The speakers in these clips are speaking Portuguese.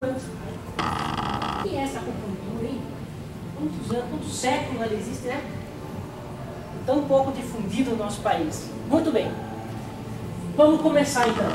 O que é essa acupuntura, hein? Quantos séculos ela existe, né? Tão pouco difundida no nosso país. Muito bem. Vamos começar então.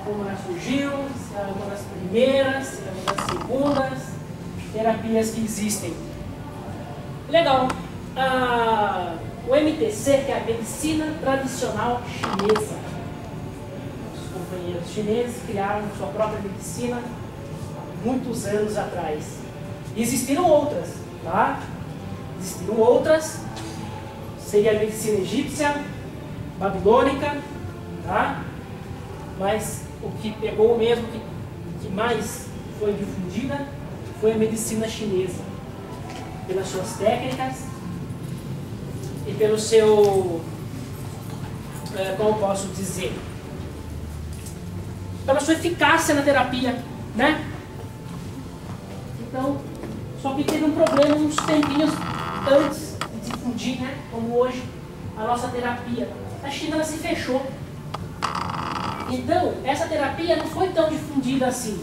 Como ela surgiu, se ela é uma das primeiras, se ela é uma das segundas terapias que existem. Legal. O MTC, que é a Medicina Tradicional Chinesa. Os companheiros chineses criaram sua própria medicina há muitos anos atrás. E existiram outras, tá? Existiram outras. Seria a medicina egípcia, babilônica, tá? Mas o que pegou mesmo, que mais foi difundida, foi a medicina chinesa. Pelas suas técnicas e pelo seu, como posso dizer, pela sua eficácia na terapia, né? Então, só que teve um problema uns tempinhos antes de difundir, né? Como hoje, a nossa terapia. A China ela se fechou. Então, essa terapia não foi tão difundida assim.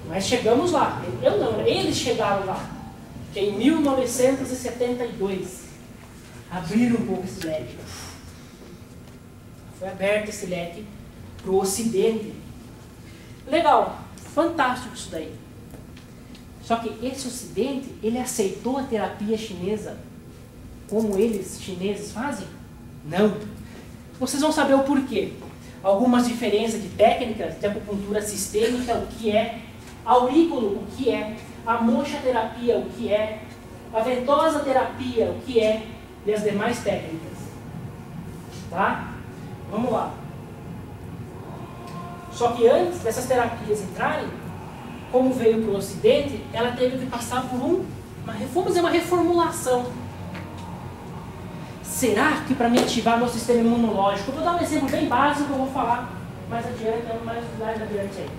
Mas chegamos lá. Eu não, eles chegaram lá. Que em 1972 abriram um pouco esse leque. Foi aberto esse leque para o Ocidente. Legal, fantástico isso daí. Só que esse Ocidente, ele aceitou a terapia chinesa como eles, chineses, fazem? Não. Vocês vão saber o porquê. Algumas diferenças de técnicas de acupuntura sistêmica, o que é, aurículo, o que é, a moxa-terapia, o que é, a ventosa terapia, o que é, e as demais técnicas. Tá? Vamos lá. Só que antes dessas terapias entrarem, como veio para o Ocidente, ela teve que passar por uma reformulação. Será que para me ativar meu sistema imunológico, eu vou dar um exemplo bem básico que eu vou falar mais adiante, mais adiante aí.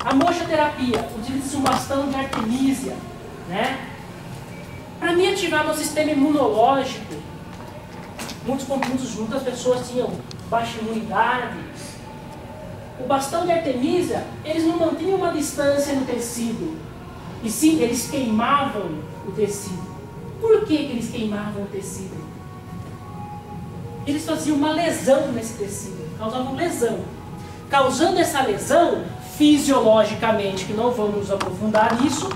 A moxa-terapia, utiliza-se um bastão de artemisia, né? Para me ativar meu sistema imunológico, muitas pessoas tinham baixa imunidade. O bastão de artemisia, eles não mantinham uma distância no tecido, e sim, eles queimavam o tecido. Por que eles queimavam o tecido? Eles faziam uma lesão nesse tecido, causavam lesão. Causando essa lesão, fisiologicamente, que não vamos nos aprofundar nisso,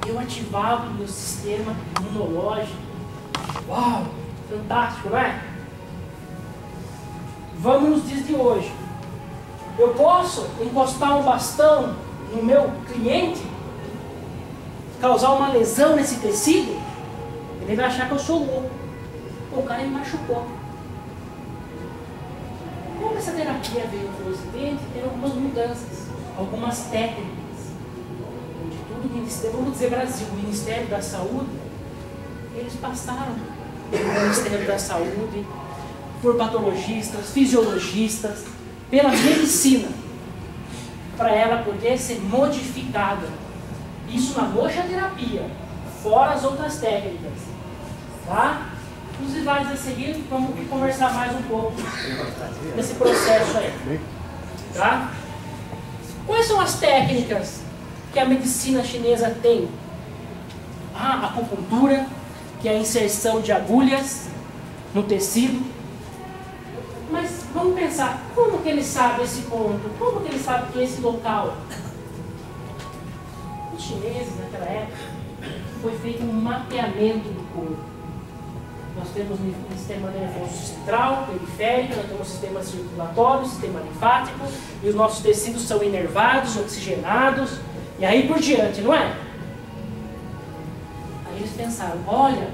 eu ativava o meu sistema imunológico. Uau, fantástico, não é? Vamos nos dias de hoje. Eu posso encostar um bastão no meu cliente, causar uma lesão nesse tecido, ele vai achar que eu sou louco. O cara me machucou. Como essa terapia veio para o Ocidente, tem algumas mudanças, algumas técnicas. De tudo o Ministério, vamos dizer Brasil, o Ministério da Saúde, eles passaram pelo Ministério da Saúde, por patologistas, fisiologistas, pela medicina, para ela poder ser modificada. Isso na moxa-terapia, fora as outras técnicas. Tá? Nos slides a seguir, vamos conversar mais um pouco desse processo aí. Tá? Quais são as técnicas que a medicina chinesa tem? A acupuntura, que é a inserção de agulhas no tecido. Mas vamos pensar, como que ele sabe esse ponto? Como que ele sabe que esse local? Os chineses, naquela época, foi feito um mapeamento do corpo. Nós temos um sistema nervoso central, periférico, nós temos um sistema circulatório, sistema linfático, e os nossos tecidos são inervados, oxigenados, e aí por diante, não é? Aí eles pensaram, olha,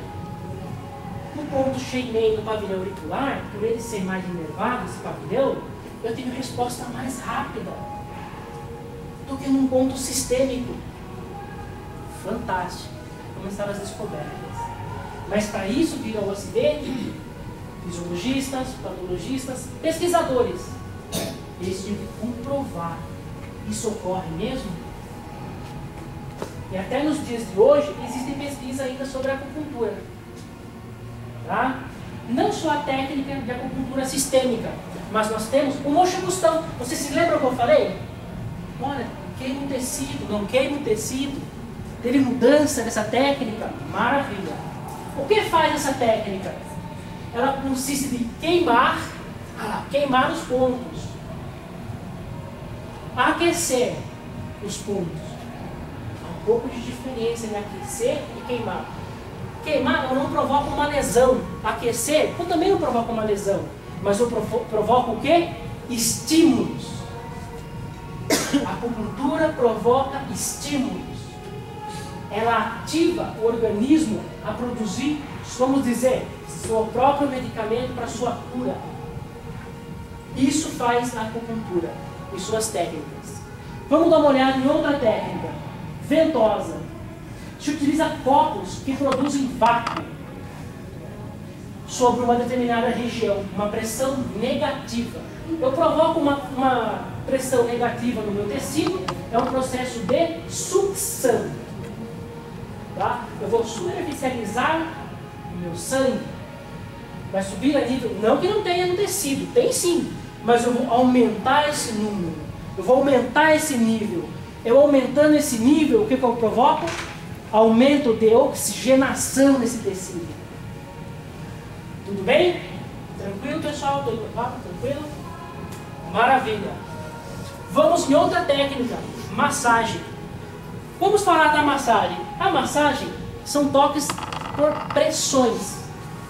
no ponto Shenmei do pavilhão auricular, por ele ser mais inervado, esse pavilhão, eu tenho resposta mais rápida do que num ponto sistêmico. Fantástico. Começaram as descobertas. Mas para isso viram ao Ocidente fisiologistas, patologistas, pesquisadores. Eles tinham que comprovar. Isso ocorre mesmo? E até nos dias de hoje existem pesquisas ainda sobre a acupuntura. Tá? Não só a técnica de acupuntura sistêmica, mas nós temos o moxa-custão. Vocês se lembram que eu falei? Olha, queima o tecido, não queima o tecido. Teve mudança nessa técnica? Maravilha. O que faz essa técnica? Ela consiste em queimar os pontos. Aquecer os pontos. Há um pouco de diferença em aquecer e queimar. Queimar eu não provoca uma lesão. Aquecer eu também não provoca uma lesão. Mas eu provoco o quê? Estímulos. A acupuntura provoca estímulos. Ela ativa o organismo a produzir, vamos dizer, seu próprio medicamento para sua cura. Isso faz a acupuntura e suas técnicas. Vamos dar uma olhada em outra técnica. Ventosa. Se utiliza copos que produzem vácuo sobre uma determinada região, uma pressão negativa. Eu provoco uma pressão negativa no meu tecido, é um processo de sucção. Tá? Eu vou superficializar o meu sangue, vai subir a nível, não que não tenha no tecido, tem sim, mas eu vou aumentar esse número, eu vou aumentar esse nível. Eu aumentando esse nível, o que eu provoco? Aumento de oxigenação nesse tecido. Tudo bem? Tranquilo, pessoal? Tranquilo? Maravilha. Vamos em outra técnica, massagem. Vamos falar da massagem. A massagem são toques por pressões.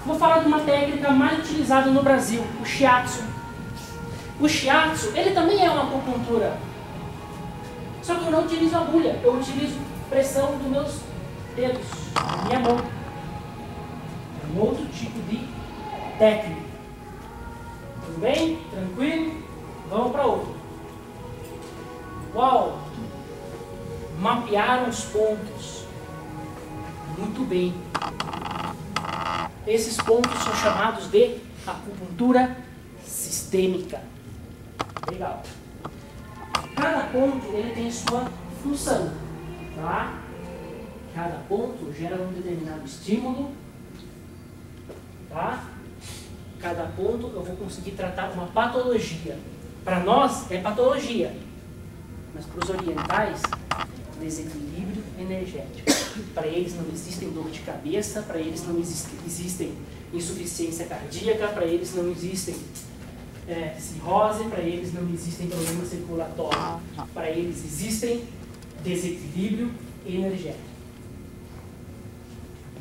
Vou falar de uma técnica mais utilizada no Brasil, o shiatsu. O shiatsu, ele também é uma acupuntura. Só que eu não utilizo agulha, eu utilizo pressão dos meus dedos, da minha mão. É um outro tipo de técnica. Tudo bem? Tranquilo? Vamos para outro. Uau! Mapearam os pontos. Muito bem. Esses pontos são chamados de acupuntura sistêmica. Legal. Cada ponto ele tem sua função. Tá? Cada ponto gera um determinado estímulo. Tá? Cada ponto eu vou conseguir tratar uma patologia. Para nós é patologia. Mas para os orientais, desequilíbrio energético. Para eles não existem dor de cabeça, para eles não existem insuficiência cardíaca, para eles não existem cirrose, para eles não existem problemas circulatórios. Para eles existem desequilíbrio energético.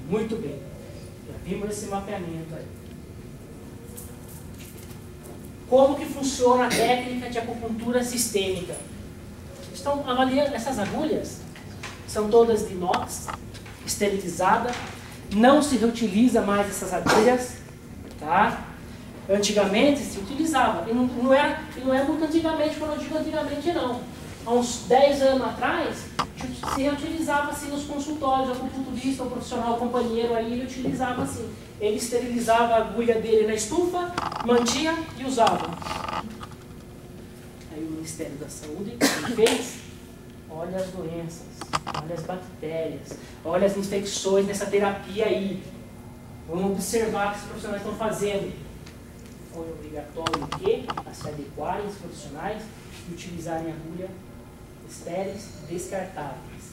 Muito bem. Já vimos esse mapeamento aí. Como que funciona a técnica de acupuntura sistêmica? Estão avaliando essas agulhas, são todas de inox, esterilizadas, não se reutiliza mais essas agulhas, tá? Antigamente se utilizava, e não é muito antigamente, quando eu digo antigamente não. Há uns 10 anos atrás, se reutilizava assim nos consultórios, o acupunturista, o profissional, o companheiro aí, ele utilizava assim. Ele esterilizava a agulha dele na estufa, mantinha e usava. Aí o Ministério da Saúde, o que ele fez? Olha as doenças, olha as bactérias, olha as infecções nessa terapia aí. Vamos observar o que os profissionais estão fazendo. Foi obrigatório o quê? A se adequarem os profissionais e utilizarem agulha estéreis descartáveis.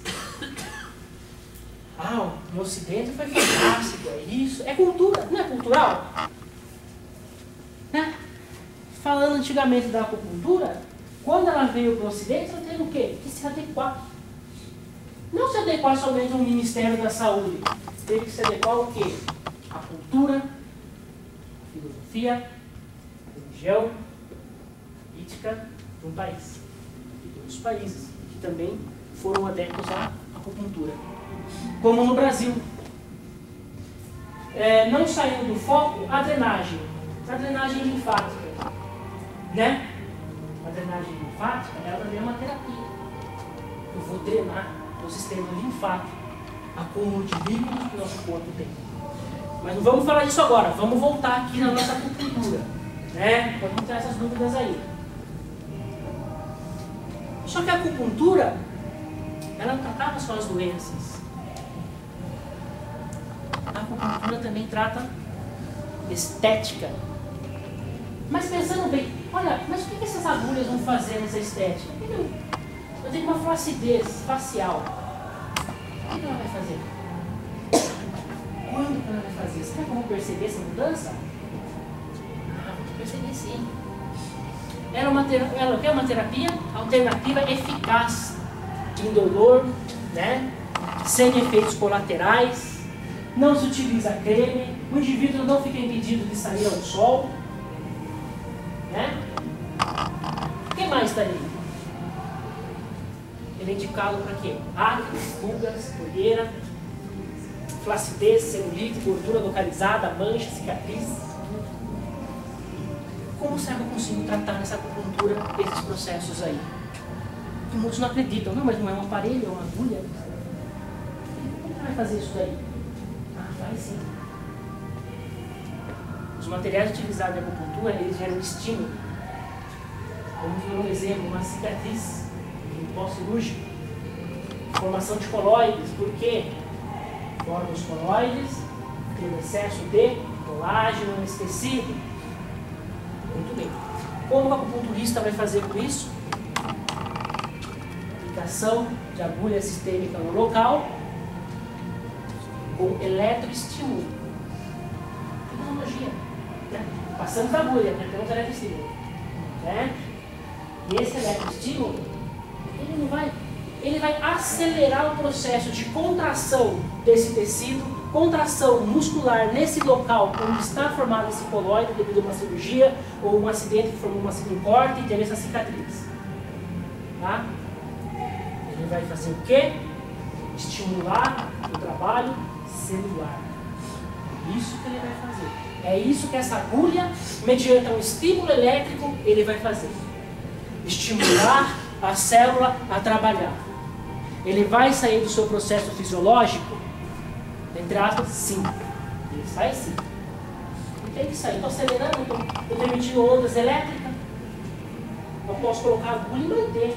Ah, no Ocidente foi fantástico, é isso. É cultura, não é cultural? Né? Falando antigamente da acupuntura, quando ela veio para o Ocidente, ela teve o quê? Que se adequar. Não se adequar somente ao Ministério da Saúde. Teve que se adequar ao quê? A cultura, a filosofia, a religião, a política de um país. E de outros países que também foram adeptos à acupuntura. Como no Brasil. Não saindo do foco a drenagem linfática. Né? A drenagem linfática, ela também é uma terapia. Eu vou drenar o sistema linfático, acúmulo de líquidos que o nosso corpo tem. Mas não vamos falar disso agora, vamos voltar aqui na nossa acupuntura. Né? Pode entrar essas dúvidas aí. Só que a acupuntura, ela não tratava só as doenças. A acupuntura também trata estética. Mas pensando bem, olha, mas o que essas agulhas vão fazer nessa estética? Eu tenho uma flacidez facial. O que ela vai fazer? Quando que ela vai fazer? Será que eu vou perceber essa mudança? Vou perceber sim. Ela é uma terapia alternativa eficaz, indolor, né? Sem efeitos colaterais, não se utiliza creme, o indivíduo não fica impedido de sair ao sol, né? O que mais está aí? Ele é indicado para quê? Acne, pulgas, olheira, flacidez, celulite, gordura localizada, mancha, cicatriz. Como será que eu consigo tratar nessa acupuntura esses processos aí? Porque muitos não acreditam. Não, mas não é um aparelho, é uma agulha. Como vai fazer isso daí? Ah, vai sim. Os materiais utilizados na acupuntura, eles geram estímulo. Vamos ver um exemplo, uma cicatriz, um pós-cirúrgico, formação de coloides. Por quê? Formam os coloides, tem um excesso de colágeno nesse tecido. Muito bem. Como o acupunturista vai fazer com isso? Aplicação de agulha sistêmica no local com eletroestímulo. Tecnologia. Né? Passamos da agulha, né? Temos eletroestímulo. Né? E esse eletroestímulo, ele vai acelerar o processo de contração desse tecido, contração muscular nesse local onde está formado esse coloide devido a uma cirurgia ou um acidente que formou um corte e teve essa cicatriz. Tá? Ele vai fazer o quê? Estimular o trabalho celular. Isso que ele vai fazer. É isso que essa agulha, mediante um estímulo elétrico, ele vai fazer. Estimular a célula a trabalhar. Ele vai sair do seu processo fisiológico? Entre aspas, sim. Ele sai sim. Ele tem que sair. Estou acelerando, estou emitindo ondas elétricas. Eu posso colocar a agulha e manter.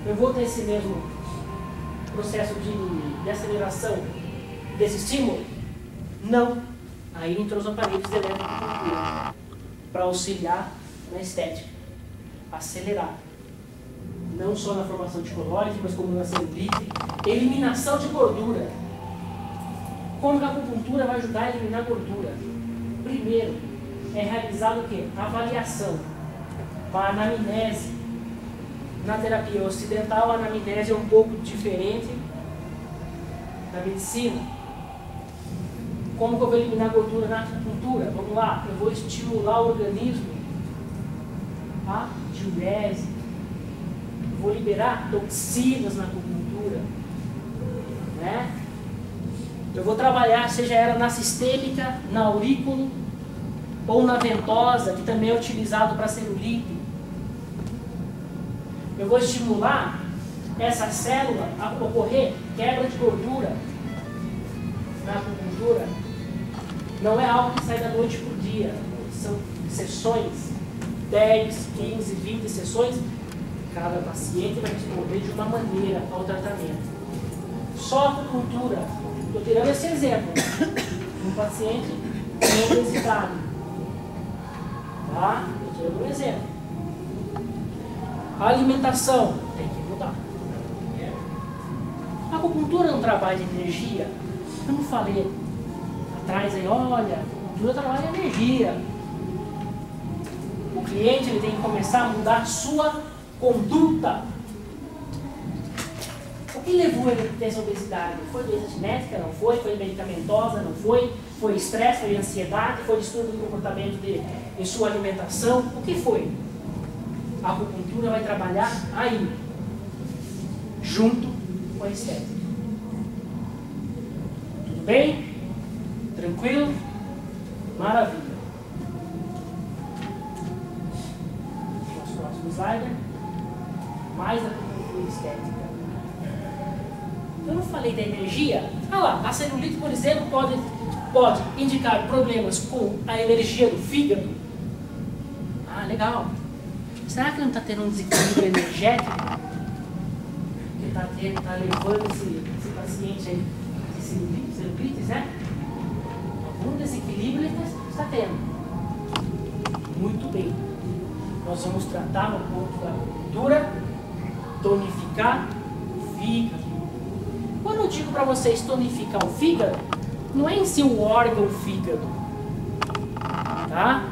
Eu vou ter esse mesmo processo de aceleração desse estímulo? Não. Aí entrou os aparelhos de eletroacupuntura para auxiliar na estética. Acelerar. Não só na formação de coloide, mas como na celulite, eliminação de gordura. Como a acupuntura vai ajudar a eliminar gordura? Primeiro, é realizado o quê? Avaliação, a anamnese. Na terapia ocidental, a anamnese é um pouco diferente da medicina. Como que eu vou eliminar gordura na acupuntura? Vamos lá, eu vou estimular o organismo, a diurese. Vou liberar toxinas na acupuntura, né? Eu vou trabalhar, seja ela na sistêmica, na aurículo ou na ventosa, que também é utilizado para celulite. Eu vou estimular essa célula a ocorrer quebra de gordura na acupuntura. Não é algo que sai da noite para o dia, são sessões, 10, 15, 20 sessões. Cada paciente vai responder de uma maneira ao tratamento. Só a acupuntura. Estou tirando esse exemplo. Um paciente com obesidade. Tá? Estou tirando um exemplo. A alimentação tem que mudar. A acupuntura é um trabalho de energia. Eu não falei atrás aí, olha, a acupuntura trabalha energia. O cliente ele tem que começar a mudar a sua conduta. O que levou ele a ter essa obesidade? Foi doença genética? Não foi? Foi medicamentosa? Não foi? Foi estresse? Foi ansiedade? Foi distúrbio do comportamento dele em sua alimentação? O que foi? A acupuntura vai trabalhar aí, junto com a estética. Tudo bem? Tranquilo? Maravilha. Nosso próximo slide. Mais da acupuntura estética. Eu não falei da energia? Ah lá, a celulite, por exemplo, pode indicar problemas com a energia do fígado. Ah, legal. Será que não está tendo um desequilíbrio energético? Que está levando esse paciente aí de celulites, né? Algum desequilíbrio ele está tendo. Muito bem. Nós vamos tratar no ponto da acupuntura Tonificar o fígado. Quando eu digo para vocês tonificar o fígado, não é em si o órgão fígado, tá?